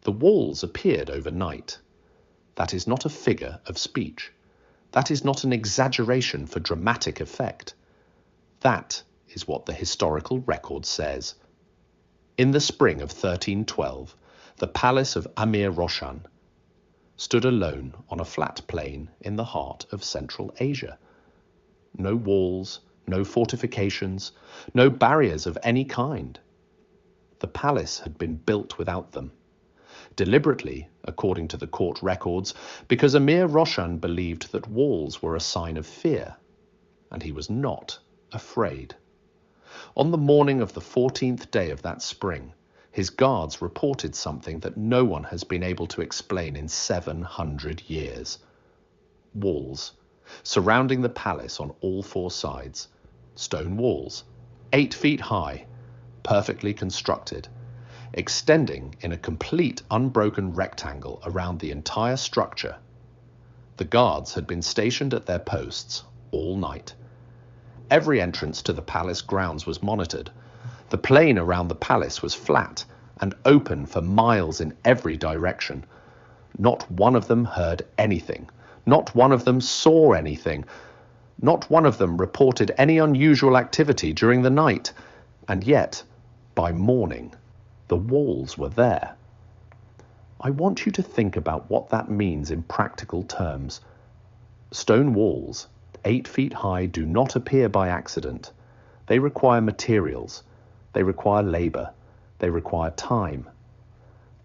The walls appeared overnight. That is not a figure of speech. That is not an exaggeration for dramatic effect. That is what the historical record says. In the spring of 1312, the palace of Amir Roshan stood alone on a flat plain in the heart of Central Asia. No walls, no fortifications, no barriers of any kind. The palace had been built without them. Deliberately, according to the court records, because Amir Roshan believed that walls were a sign of fear, and he was not afraid. On the morning of the 14th day of that spring, his guards reported something that no one has been able to explain in 700 years. Walls, surrounding the palace on all four sides. Stone walls, 8 feet high, perfectly constructed, extending in a complete unbroken rectangle around the entire structure. The guards had been stationed at their posts all night. Every entrance to the palace grounds was monitored. The plain around the palace was flat and open for miles in every direction. Not one of them heard anything. Not one of them saw anything. Not one of them reported any unusual activity during the night. And yet, by morning, the walls were there. I want you to think about what that means in practical terms. Stone walls, 8 feet high, do not appear by accident. They require materials. They require labor. They require time.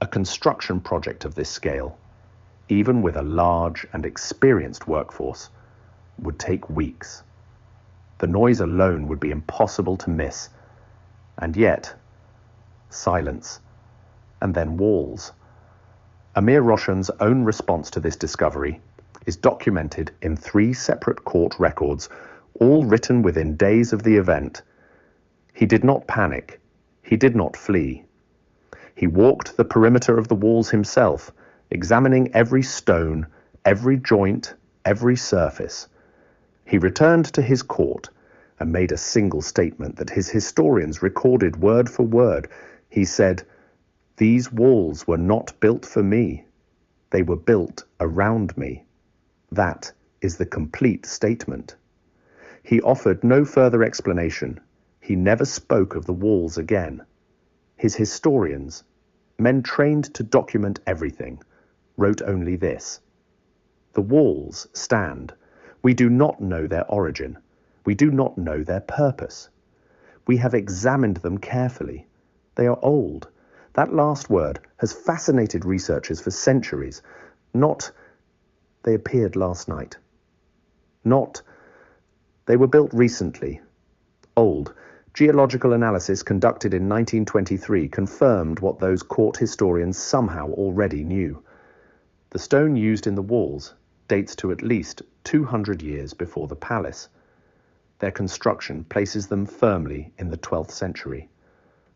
A construction project of this scale, even with a large and experienced workforce, would take weeks. The noise alone would be impossible to miss. And yet, silence, and then walls. Amir Roshan's own response to this discovery is documented in 3 separate court records, all written within days of the event. He did not panic. He did not flee. He walked the perimeter of the walls himself, examining every stone, every joint, every surface. He returned to his court and made a single statement that his historians recorded word for word. He said, "These walls were not built for me. They were built around me." That is the complete statement. He offered no further explanation. He never spoke of the walls again. His historians, men trained to document everything, wrote only this: "The walls stand. We do not know their origin. We do not know their purpose. We have examined them carefully. They are old." That last word has fascinated researchers for centuries. Not, "they appeared last night." Not, "they were built recently." Old. Geological analysis conducted in 1923 confirmed what those court historians somehow already knew. The stone used in the walls dates to at least 200 years before the palace. Their construction places them firmly in the 12th century,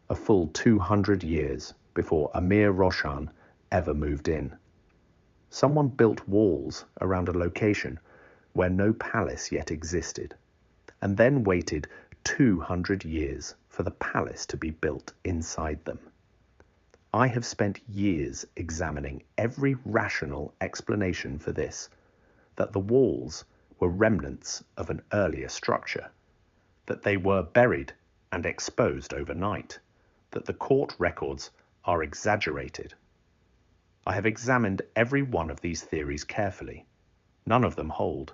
a full 200 years before Amir Roshan ever moved in. Someone built walls around a location where no palace yet existed, and then waited 200 years for the palace to be built inside them. I have spent years examining every rational explanation for this, that the walls were remnants of an earlier structure, that they were buried and exposed overnight, that the court records are exaggerated. I have examined every one of these theories carefully. None of them hold.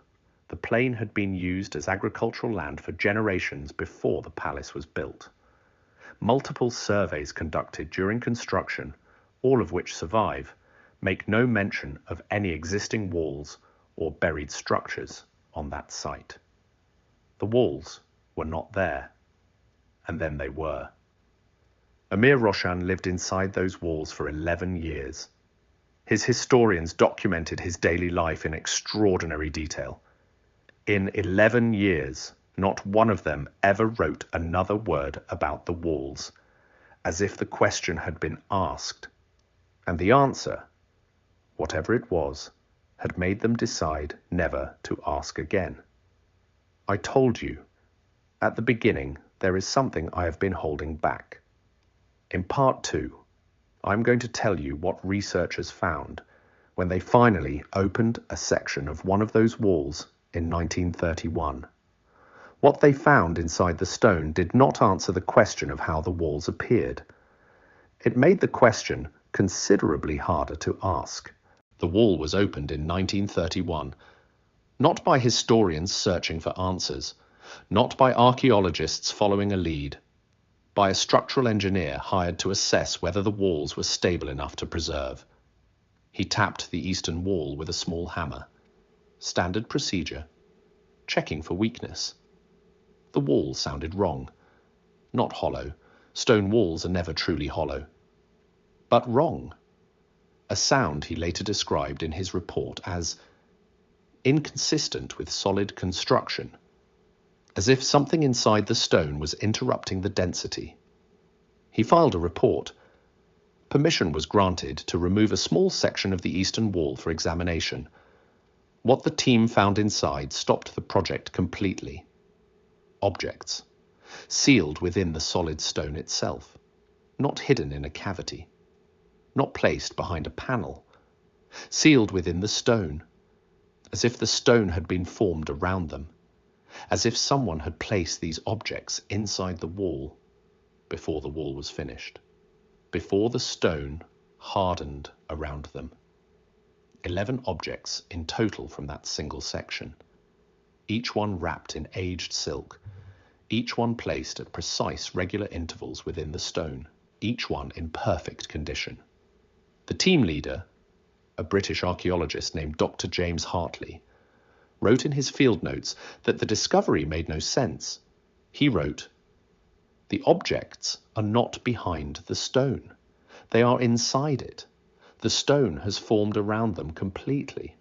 The plain had been used as agricultural land for generations before the palace was built. Multiple surveys conducted during construction, all of which survive, make no mention of any existing walls or buried structures on that site. The walls were not there, and then they were. Amir Roshan lived inside those walls for 11 years. His historians documented his daily life in extraordinary detail. In 11 years, not one of them ever wrote another word about the walls, as if the question had been asked, and the answer, whatever it was, had made them decide never to ask again. I told you, at the beginning, there is something I have been holding back. In part 2, I'm going to tell you what researchers found when they finally opened a section of one of those walls in 1931. What they found inside the stone did not answer the question of how the walls appeared. It made the question considerably harder to ask. The wall was opened in 1931, not by historians searching for answers, not by archaeologists following a lead, by a structural engineer hired to assess whether the walls were stable enough to preserve. He tapped the eastern wall with a small hammer. Standard procedure. Checking for weakness. The wall sounded wrong. Not hollow. Stone walls are never truly hollow. But wrong. A sound he later described in his report as inconsistent with solid construction, as if something inside the stone was interrupting the density. He filed a report. Permission was granted to remove a small section of the eastern wall for examination. What the team found inside stopped the project completely. Objects, sealed within the solid stone itself, not hidden in a cavity, not placed behind a panel, sealed within the stone, as if the stone had been formed around them, as if someone had placed these objects inside the wall before the wall was finished, before the stone hardened around them. 11 objects in total from that single section, each one wrapped in aged silk, each one placed at precise regular intervals within the stone, each one in perfect condition. The team leader, a British archaeologist named Dr. James Hartley, wrote in his field notes that the discovery made no sense. He wrote, "The objects are not behind the stone. They are inside it. The stone has formed around them completely.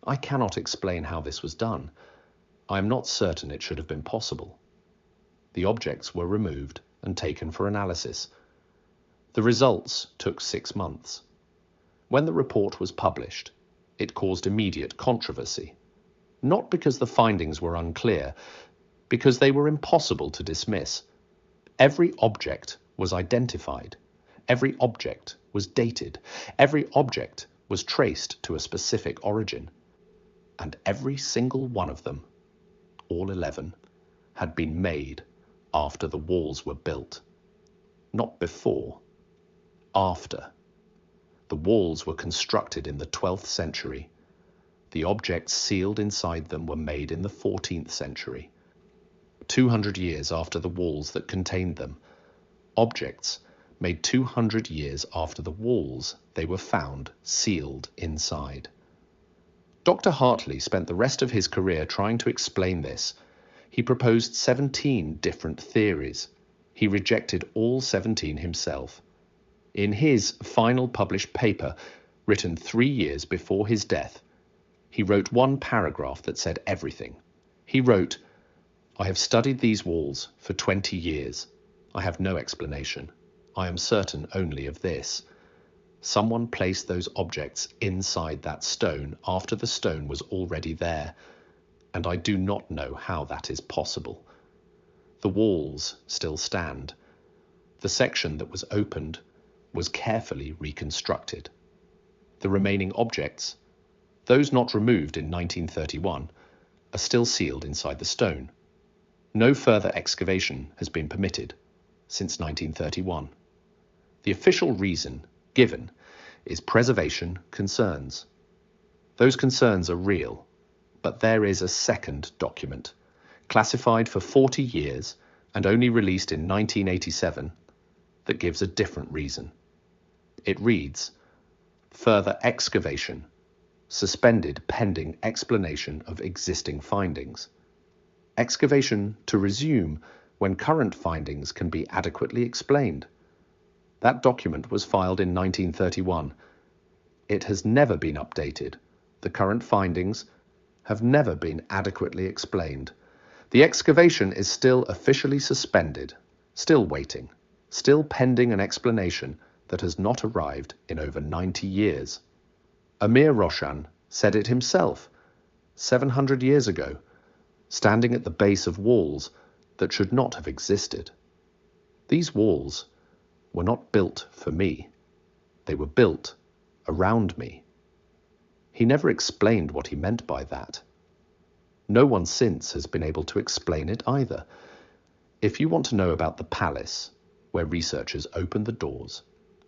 I cannot explain how this was done. I am not certain it should have been possible." The objects were removed and taken for analysis. The results took 6 months. When the report was published, it caused immediate controversy. Not because the findings were unclear, because they were impossible to dismiss. Every object was identified. Every object was dated. Every object was traced to a specific origin. And every single one of them, all 11, had been made after the walls were built. Not before, after. The walls were constructed in the 12th century. The objects sealed inside them were made in the 14th century. 200 years after the walls that contained them. Objects made 200 years after the walls they were found sealed inside. Dr. Hartley spent the rest of his career trying to explain this. He proposed 17 different theories. He rejected all 17 himself. In his final published paper, written 3 years before his death, he wrote one paragraph that said everything. He wrote, "I have studied these walls for 20 years. I have no explanation. I am certain only of this. Someone placed those objects inside that stone after the stone was already there, and I do not know how that is possible. The walls still stand. The section that was opened was carefully reconstructed. The remaining objects, those not removed in 1931, are still sealed inside the stone. No further excavation has been permitted since 1931. The official reason given is preservation concerns. Those concerns are real, but there is a second document, classified for 40 years and only released in 1987, that gives a different reason. It reads, "Further excavation, suspended pending explanation of existing findings. Excavation to resume when current findings can be adequately explained." That document was filed in 1931. It has never been updated. The current findings have never been adequately explained. The excavation is still officially suspended, still waiting, still pending an explanation that has not arrived in over 90 years. Amir Roshan said it himself 700 years ago, standing at the base of walls that should not have existed. These walls were not built for me. They were built around me. He never explained what he meant by that. No one since has been able to explain it either. If you want to know about the palace, where researchers opened the doors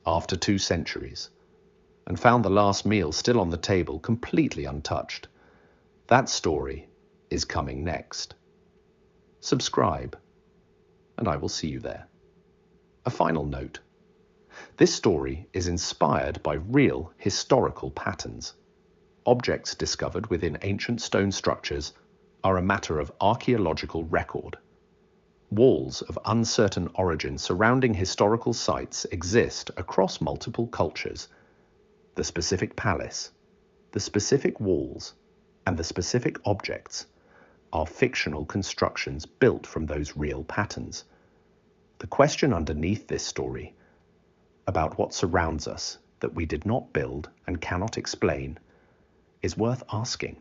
after 2 centuries and found the last meal still on the table, completely untouched, that story is coming next. Subscribe, and I will see you there. A final note. This story is inspired by real historical patterns. Objects discovered within ancient stone structures are a matter of archaeological record. Walls of uncertain origin surrounding historical sites exist across multiple cultures. The specific palace, the specific walls, and the specific objects are fictional constructions built from those real patterns. The question underneath this story, about what surrounds us that we did not build and cannot explain, is worth asking.